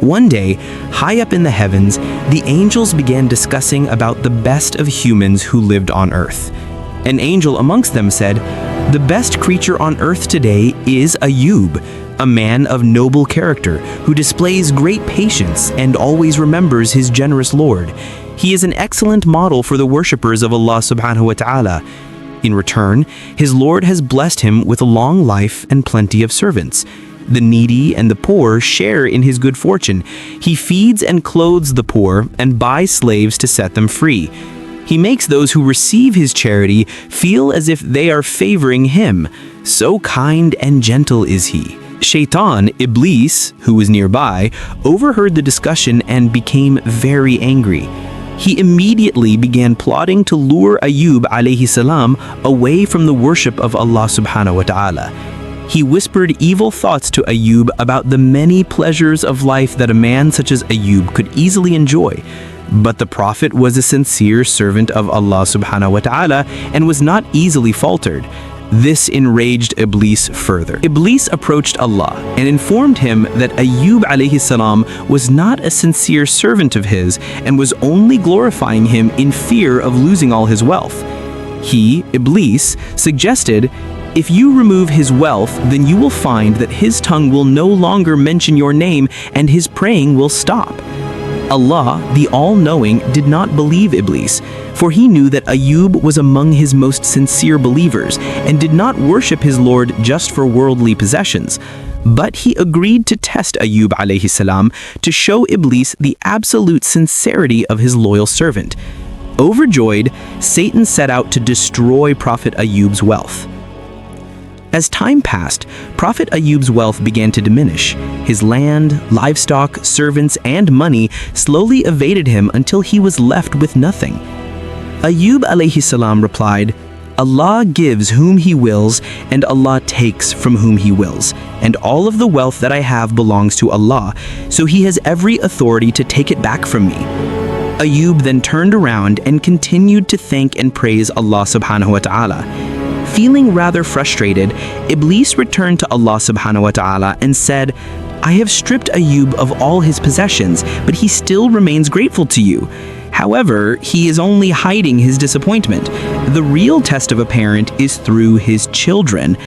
One day, high up in the heavens, the angels began discussing about the best of humans who lived on earth. An angel amongst them said, "The best creature on earth today is Ayyub, a man of noble character who displays great patience and always remembers his generous Lord. He is an excellent model for the worshippers of Allah subhanahu wa ta'ala. In return, his Lord has blessed him with a long life and plenty of servants. The needy and the poor share in his good fortune. He feeds and clothes the poor and buys slaves to set them free. He makes those who receive his charity feel as if they are favoring him. So kind and gentle is he." Shaitan, Iblis, who was nearby, overheard the discussion and became very angry. He immediately began plotting to lure Ayyub alayhi salam away from the worship of Allah subhanahu wa ta'ala. He whispered evil thoughts to Ayyub about the many pleasures of life that a man such as Ayyub could easily enjoy. But the Prophet was a sincere servant of Allah subhanahu wa ta'ala and was not easily faltered. This enraged Iblis further. Iblis approached Allah and informed him that Ayyub alayhi salam was not a sincere servant of his and was only glorifying him in fear of losing all his wealth. He, Iblis, suggested, "If you remove his wealth, then you will find that his tongue will no longer mention your name and his praying will stop." Allah, the All-Knowing, did not believe Iblis, for he knew that Ayyub was among his most sincere believers and did not worship his Lord just for worldly possessions. But he agreed to test Ayyub alayhi salam to show Iblis the absolute sincerity of his loyal servant. Overjoyed, Satan set out to destroy Prophet Ayyub's wealth. As time passed, Prophet Ayyub's wealth began to diminish. His land, livestock, servants, and money slowly evaded him until he was left with nothing. Ayyub alayhi salam replied, "Allah gives whom he wills, and Allah takes from whom he wills, and all of the wealth that I have belongs to Allah, so he has every authority to take it back from me." Ayyub then turned around and continued to thank and praise Allah subhanahu wa ta'ala. Feeling rather frustrated, Iblis returned to Allah subhanahu wa ta'ala and said, "I have stripped Ayyub of all his possessions, but he still remains grateful to you. However, he is only hiding his disappointment. The real test of a parent is through his children."